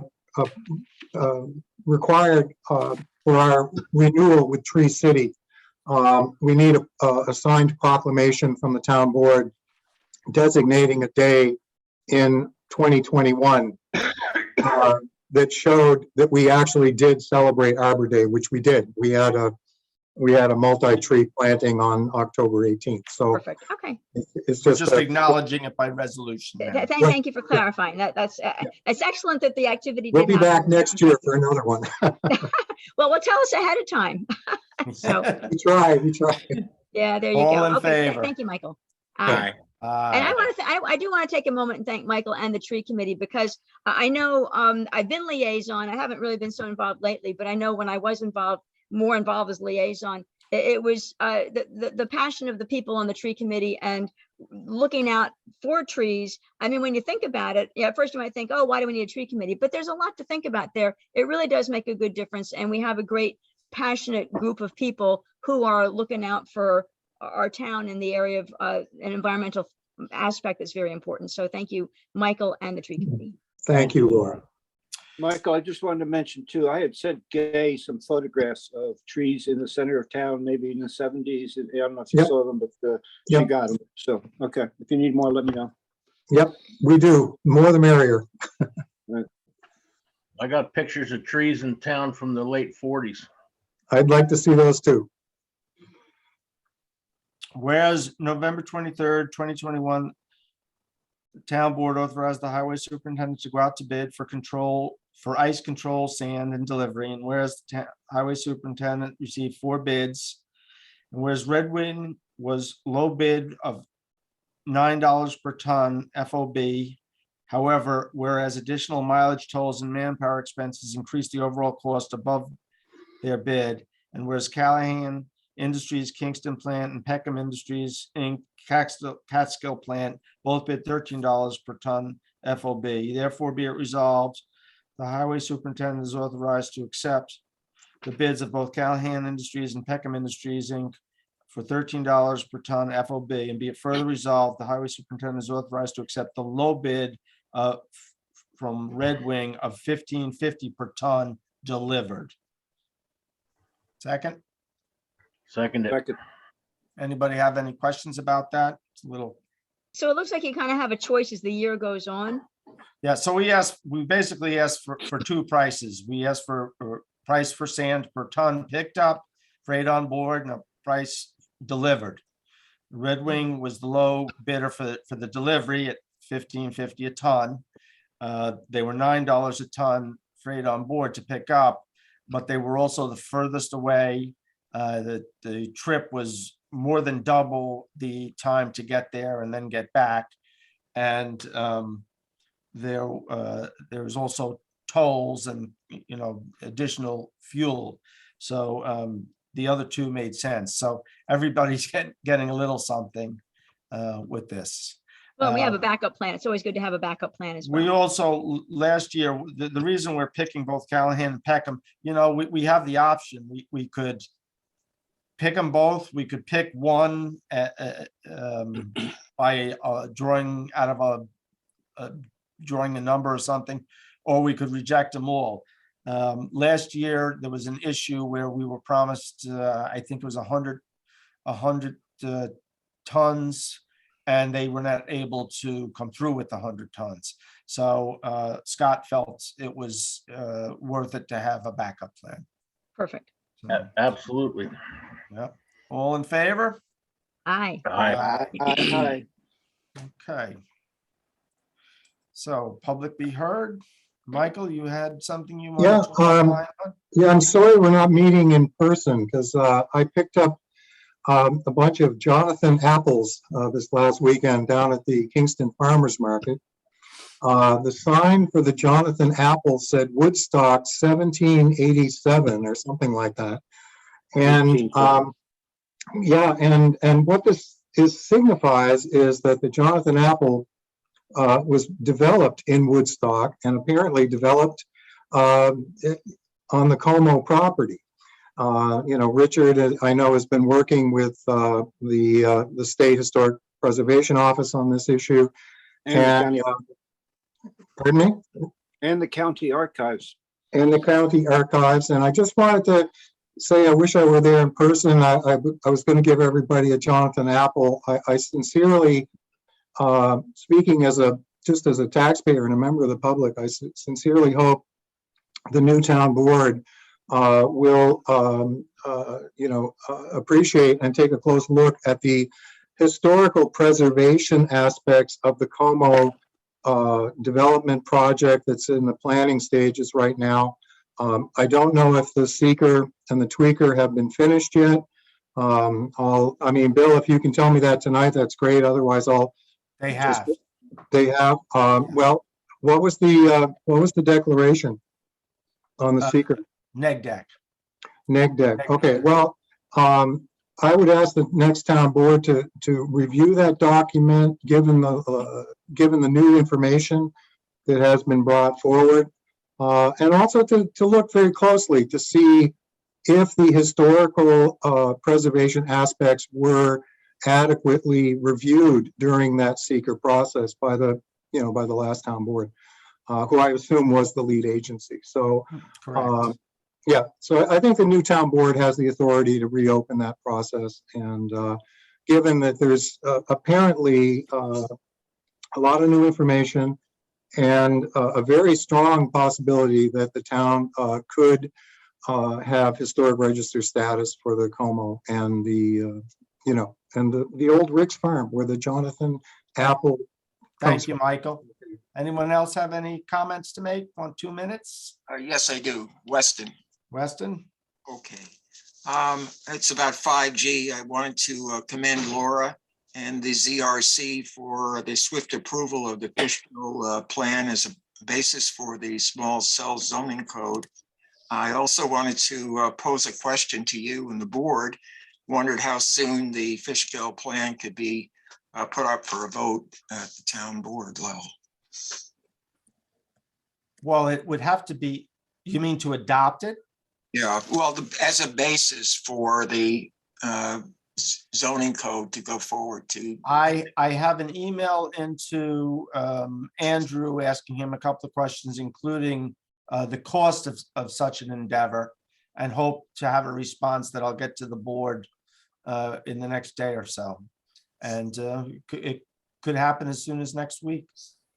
required for our renewal with Tree City. We need a signed proclamation from the town board designating a day in 2021 that showed that we actually did celebrate Arbor Day, which we did. We had a multi-tree planting on October 18th. So Perfect. Okay. Just it's just acknowowing it by resolution. now. Thank you for clarifying that. That's excellent that the activity. We'll did be back happen. next year for another one. Well, tell us ahead of time. So, We try. yeah, there you All go. in Okay, favor? thank you, Michael. Aye. And I want to, I do want to take a moment and thank Michael and the tree committee because I know I've been liaison. I haven't really been so involved lately, but I know when I was more involved as liaison, it was the passion of the people on the tree committee and looking out for trees. I mean, when you think about it, yeah, first you might think, oh, why do we need a tree committee? But there's a lot to think about there. It really does make a good difference. And we have a great passionate group of people who are looking out for our town in the area of an environmental aspect that's very important. So thank you, Michael and the tree committee. Thank you, Laura. Michael, I just wanted to mention too, I had sent Gay some photographs of trees in the center of town, maybe in the 70s. And I don't know if you Yep. saw them, but she Yep. got them. So, okay, if you need more, let me know. Yep, we do. More the merrier. I got pictures of trees in town from the late 40s. I'd like to see those too. Whereas November 23rd, 2021, the town board authorized the highway superintendent to go out to bid for ice control, sand and delivery. And whereas the highway superintendent received 4 bids. And whereas Red Wing was low bid of $9 per ton FOB. However, whereas additional mileage, tolls and manpower expenses increased the overall cost above their bid. And whereas Callahan Industries, Kingston Plant, and Peckham Industries, Inc., Catskill Plant, both bid $13 per ton FOB. Therefore, be it resolved, the highway superintendent is authorized to accept the bids of both Callahan Industries and Peckham Industries, Inc. for $13 per ton FOB. And be it further resolved, the highway superintendent is authorized to accept the low bid from Red Wing of $15.50 per ton delivered. Second. Second. Anybody have any questions about that? It's a little. So it looks like you kind of have a choice as the year goes on. Yeah, so we basically asked for 2 prices. We asked for a price for sand per ton picked up, freight on board, and a price delivered. Red Wing was the low bidder for the delivery at $15.50 a ton. They were $9 a ton freight on board to pick up, but they were also the furthest away. The trip was more than double the time to get there and then get back. And there was also tolls and, additional fuel. So the other 2 made sense. So everybody's getting a little something with this. Well, we have a backup plan. It's always good to have a backup plan as well. We also, last year, the reason we're picking both Callahan and Peckham, we have the option. We could pick them both. We could pick one by drawing out of drawing a number or something, or we could reject them all. Last year, there was an issue where we were promised, I think it was 100 tons, and they were not able to come through with the 100 tons. So Scott felt it was worth it to have a backup plan. Perfect. So, Absolutely. yeah. All in favor? Aye. Aye. Okay. So public be heard. Michael, you had something you wanted to comment on? Yeah, I'm sorry we're not meeting in person because I picked up a bunch of Jonathan apples this last weekend down at the Kingston Farmers Market. The sign for the Jonathan apple said Woodstock 1787 or something like that. And yeah, and what this signifies is that the Jonathan apple was developed in Woodstock and apparently developed on the Como property. Richard, I know, has been working with the State Historic Preservation Office on this issue. And pardon me? And the county archives. And the county archives. And I just wanted to say I wish I were there in person. I was going to give everybody a Jonathan apple. I sincerely, speaking just as a taxpayer and a member of the public, I sincerely hope the new town board will appreciate and take a close look at the historical preservation aspects of the Como development project that's in the planning stages right now. I don't know if the seeker and the tweaker have been finished yet. Bill, if you can tell me that tonight, that's great. Otherwise, They have. They have. Well, what was the declaration on the seeker? Neg deck. Neg deck. Okay. Well, I would ask the next town board to review that document, given the new information that has been brought forward, and also to look very closely to see if the historical preservation aspects were adequately reviewed during that seeker process by the last town board, who I assume was the lead agency. So, yeah, so I think the new town board has the authority to reopen that process. And given that there's apparently a lot of new information, and a very strong possibility that the town could have historic register status for the Como and the, and the old Rick's Farm where the Jonathan Apple comes Thank you, from. Michael. Anyone else have any comments to make on 2 minutes? Yes, I do. Weston. Weston? Okay. It's about 5G. I wanted to commend Laura and the ZRC for the swift approval of the fiscal plan as a basis for the small cell zoning code. I also wanted to pose a question to you and the board. Wondered how soon the fish scale plan could be put up for a vote at the town board level. Well, it would have to be, you mean to adopt it? Yeah, well, as a basis for the zoning code to go forward to. I have an email into Andrew asking him a couple of questions, including the cost of such an endeavor, and hope to have a response that I'll get to the board in the next day or so. And it could happen as soon as next week.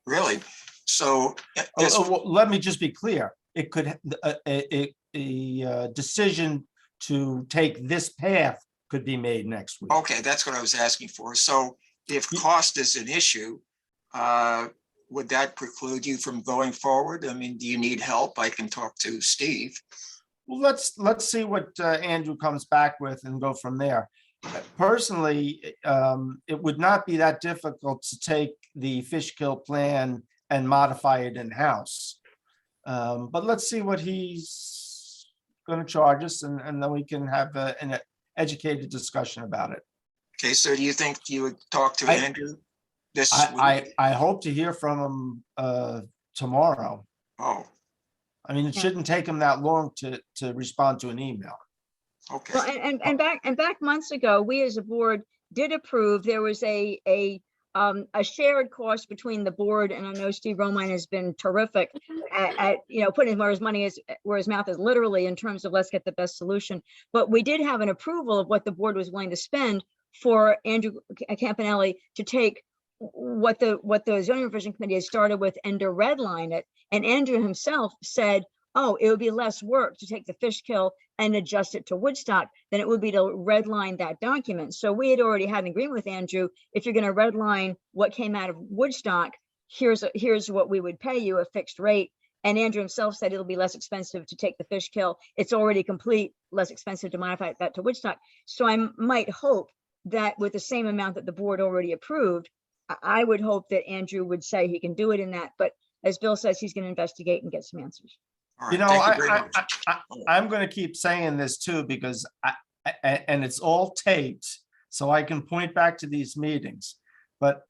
Really? So well, let me just be clear. It could, a decision to take this path could be made next week. okay, that's what I was asking for. So if cost is an issue, would that preclude you from going forward? I mean, do you need help? I can talk to Steve. Well, let's see what Andrew comes back with and go from there. Personally, it would not be that difficult to take the fish kill plan and modify it in-house. But let's see what he's going to charge us, and then we can have an educated discussion about it. Okay, so do you think you would talk to Andrew this week? I hope to hear from him tomorrow. Oh, I mean, it shouldn't take him that long to respond to an email. okay. Well, and back months ago, we as a board did approve, there was a shared cost between the board, and I know Steve Romine has been terrific at putting where his money is, where his mouth is, literally, in terms of let's get the best solution. But we did have an approval of what the board was willing to spend for Andrew Campanelli to take what the zoning revision committee has started with and to redline it. And Andrew himself said, oh, it would be less work to take the fish kill and adjust it to Woodstock than it would be to redline that document. So we had already had an agreement with Andrew. If you're going to redline what came out of Woodstock, here's what we would pay you, a fixed rate. And Andrew himself said it'll be less expensive to take the fish kill. It's already complete, less expensive to modify that to Woodstock. So I might hope that with the same amount that the board already approved, I would hope that Andrew would say he can do it in that. But as Bill says, he's going to investigate and get some answers. All right, thank you very much. I'm going to keep saying this too, because and it's all taped, so I can point back to these meetings. But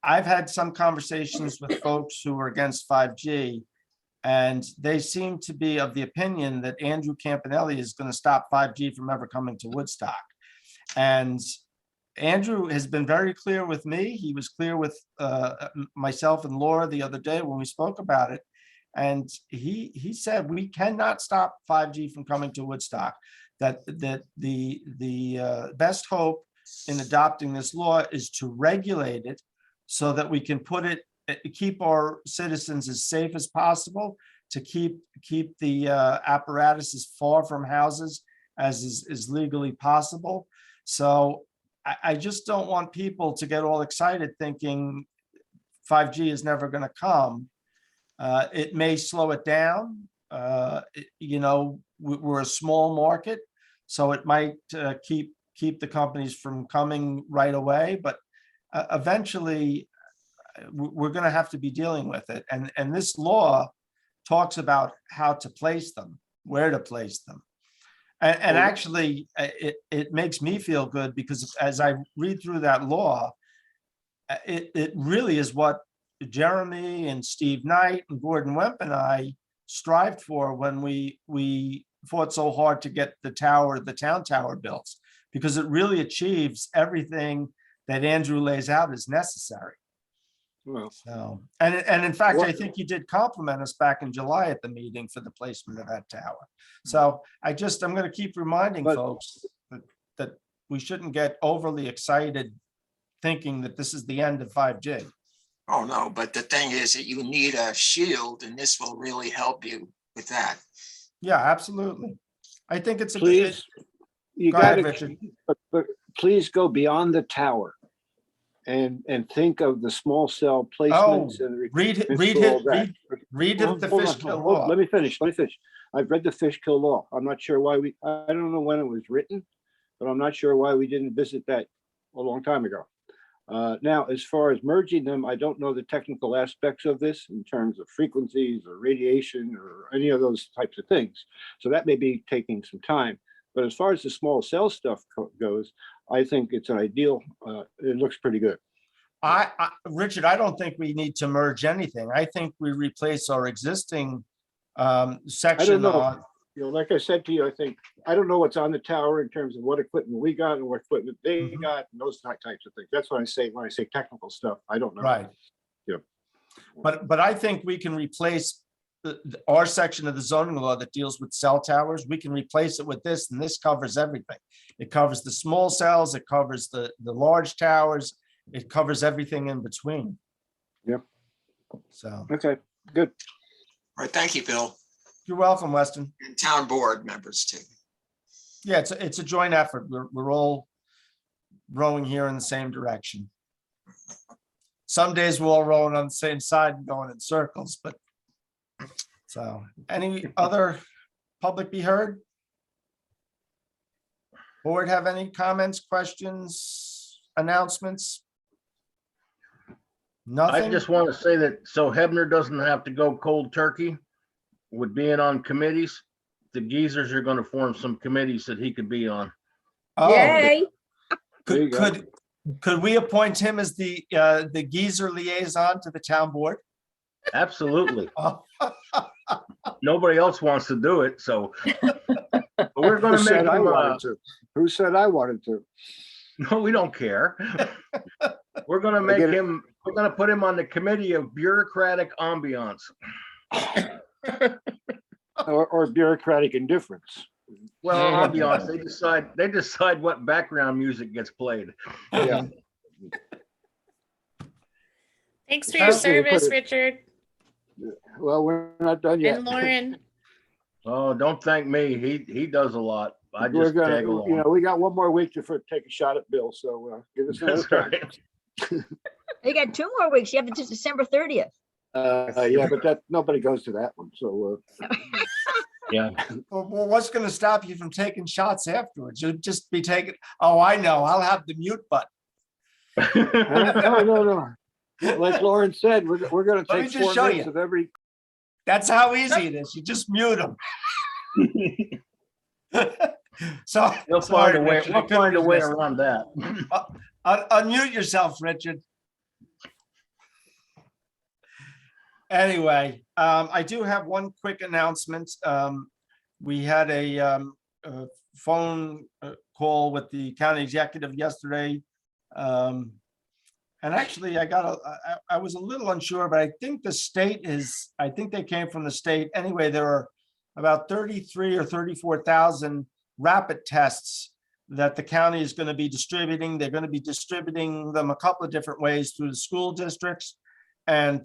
I've had some conversations with folks who are against 5G, and they seem to be of the opinion that Andrew Campanelli is going to stop 5G from ever coming to Woodstock. And Andrew has been very clear with me. He was clear with myself and Laura the other day when we spoke about it. And he said we cannot stop 5G from coming to Woodstock. That the best hope in adopting this law is to regulate it so that we can keep our citizens as safe as possible, to keep the apparatus as far from houses as is legally possible. So I just don't want people to get all excited thinking 5G is never going to come. It may slow it down. We're a small market, so it might keep the companies from coming right away. But eventually, we're going to have to be dealing with it. And this law talks about how to place them, where to place them. And actually, it makes me feel good, because as I read through that law, it really is what Jeremy and Steve Knight and Gordon Wemp and I strived for when we fought so hard to get the town tower built, because it really achieves everything that Andrew lays out as necessary. Well, So, and in fact, I think he did compliment us back in July at the meeting for the placement of that tower. So I'm going to keep reminding folks that we shouldn't get overly excited thinking that this is the end of 5G. Oh, no, but the thing is that you need a shield and this will really help you with that. Yeah, absolutely. I think it's a good, Please, you go ahead, gotta, Richard. but please go beyond the tower and think of the small cell Oh, placements and read read all that. the Fishkill law. Let me finish. I've read the Fishkill law. I'm not sure why I don't know when it was written, but I'm not sure why we didn't visit that a long time ago. Now, as far as merging them, I don't know the technical aspects of this in terms of frequencies or radiation or any of those types of things. So that may be taking some time. But as far as the small cell stuff goes, I think it's an ideal. It looks pretty good. Richard, I don't think we need to merge anything. I think we replace our existing section know. on. You know, like I said to you, I don't know what's on the tower in terms of what equipment we got and what equipment they got and those types of things. That's what I say when I say technical stuff. I don't know. Right. Yeah. But I think we can replace our section of the zoning law that deals with cell towers. We can replace it with this, and this covers everything. It covers the small cells, it covers the large towers, it covers everything in between. Yep. So. Okay, good. All right, thank you, Bill. You're welcome, Weston. And town board members too. Yeah, it's a joint effort. We're all rowing here in the same direction. Some days we're all rowing on the same side and going in circles, but so any other public be heard? Board have any comments, questions, announcements? Nothing? I just want to say that so Hebner doesn't have to go cold turkey with being on committees. The geezers are going to form some committees that he could be on. Oh, Yay. could we appoint him as the geezer liaison to the town board? Absolutely. Oh. Nobody else wants to do it, so but we're going to make I him. wanted to? Who said I wanted to? No, we don't care. We're going to make him. We're going to put him on the committee of bureaucratic ambiance. or bureaucratic indifference. Well, ambiance. They decide what background music gets played. Yeah. Thanks for your service, Richard Well, we're not done yet. and Lauren. Oh, don't thank me. He does a lot. I We're just gonna, tag along. you know, we got one more week to take a shot at Bill, so give us another That's time. right. You got 2 more weeks. You have until December 30th. Yeah, but nobody goes to that one. So Yeah. Well, what's going to stop you from taking shots afterwards? You'll just be taking. Oh, I know. I'll have the mute button. no. Like Lauren said, we're going to Let me take just 4 show minutes you. of every. That's how easy it is. You just mute them. So We'll sorry, find a way. Richard, I We'll couldn't find a way resist. around that. Unmute yourself, Richard. Anyway, I do have one quick announcement. We had a phone call with the county executive yesterday. And actually, I was a little unsure, but I think the state is, I think they came from the state. Anyway, there are about 33 or 34,000 rapid tests that the county is going to be distributing. They're going to be distributing them a couple of different ways through the school districts and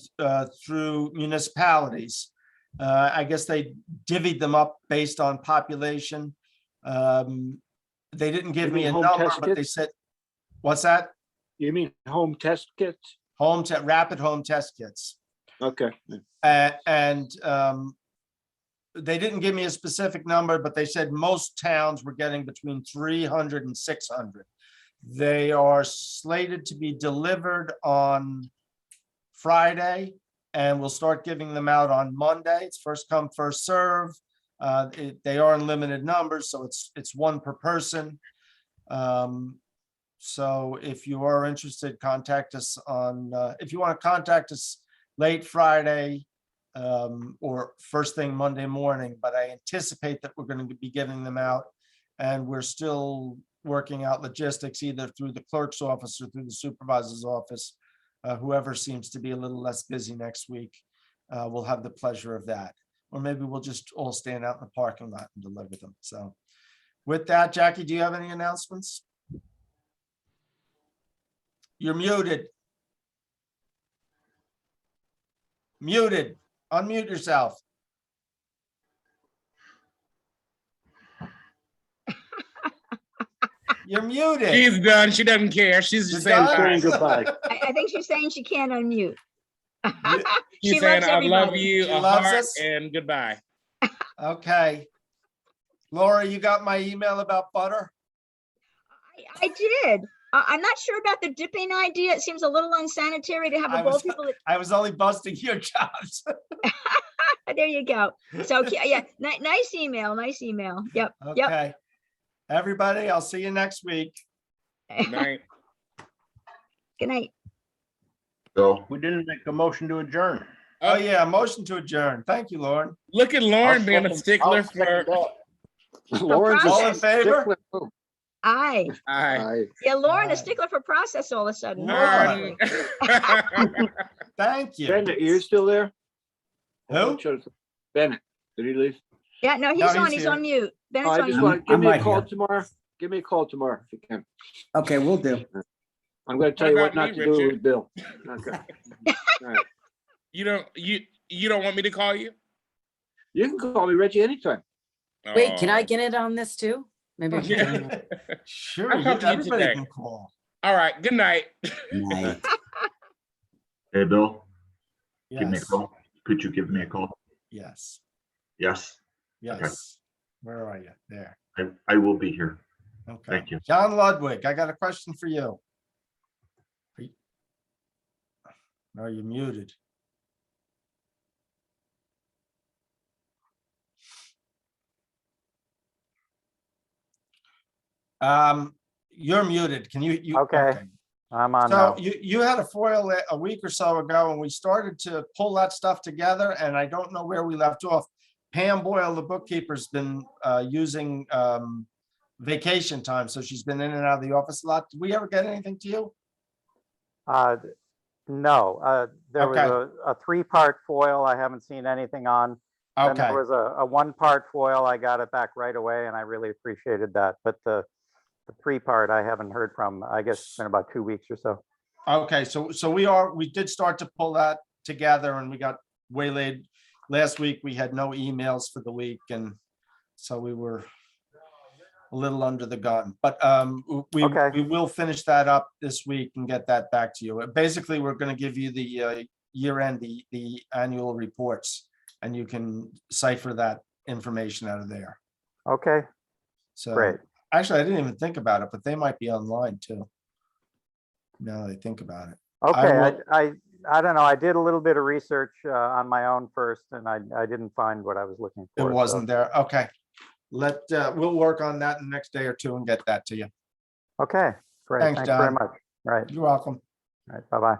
through municipalities. I guess they divvied them up based on population. They didn't give me a number, but they said, what's that? You mean home test kits? Rapid home test kits. Okay. And they didn't give me a specific number, but they said most towns were getting between 300 and 600. They are slated to be delivered on Friday, and we'll start giving them out on Monday. It's first come, first serve. They are in limited numbers, so it's 1 per person. So if you are interested, contact us on, if you want to contact us late Friday or first thing Monday morning, but I anticipate that we're going to be giving them out, and we're still working out logistics either through the clerk's office or through the supervisor's office. Whoever seems to be a little less busy next week will have the pleasure of that. Or maybe we'll just all stand out in the parking lot and deliver them. So with that, Jackie, do you have any announcements? You're muted. Muted. Unmute yourself. You're muted. She's done. She doesn't care. She's You're just saying done? bye. Saying goodbye. I think she's saying she can't unmute. She's She saying, loves I love everybody. you, She a loves heart, us? and goodbye. Okay. Laura, you got my email about butter? I did. I'm not sure about the dipping idea. It seems a little unsanitary to have I a bowl was- people. I was only busting your chops. There you go. So yeah, nice email, nice email. Yep, yep. Okay. Everybody, I'll see you next week. Good night. Good night. So we didn't make a motion to adjourn. Oh, yeah, motion to adjourn. Thank you, Lauren. Look at Lauren being a I'll stickler second for. that. Lauren's a All in favor? stickler, too. Aye. Aye. Yeah, Lauren, Aye. a stickler for process all of a sudden. No. Holy moly. Thank you. Bennett, are you still there? Who? Bennett, did he leave? Yeah, no, No, he's on, he's he's here. on mute. Oh, Bennett's I on just mute. want, give I'm me a right call here. tomorrow. Give me a call tomorrow if you can. Okay, we'll do. I'm gonna tell you what about not me, to do Richard? with Bill. Okay. All right. You don't want me to call you? You can call me Reggie anytime. Wait, can I Oh. get it on this too? Maybe I should join that. Sure, I'll talk to you everybody today. can call. All right. Good night. Night. Hey, Bill, give me a Yes, call. Could you give me a call? yes, Yes, yes. Where are you? There. I will be here. Okay. Thank you. John Ludwig, I got a question for you. Are you muted? You're muted. Can you? Okay. I'm on So now. you had a foil a week or so ago and we started to pull that stuff together and I don't know where we left off. Pam Boyle, the bookkeeper's been using vacation time, so she's been in and out of the office a lot. Did we ever get anything to you? No, there was Okay. a three-part foil I haven't seen anything on. Then Okay, there was a one-part foil. I got it back right away and I really appreciated that. But the three-part I haven't heard from. I guess it's been about 2 weeks or so. okay, so we did start to pull that together and we got waylaid. Last week, we had no emails for the week and so we were a little under the gun, but Okay. we will finish that up this week and get that back to you. Basically, we're gonna give you the year end, the annual reports, and you can cipher that information out of there. Okay, So great. actually, I didn't even think about it, but they might be online too. Now that I think about it. Okay, will- I don't know. I did a little bit of research on my own first and I didn't find what I was looking It for. so- wasn't there. Okay. We'll work on that in the next day or two and get that to you. Okay, great. Thanks, Thanks very John. much. Right, You're welcome. right. Bye-bye.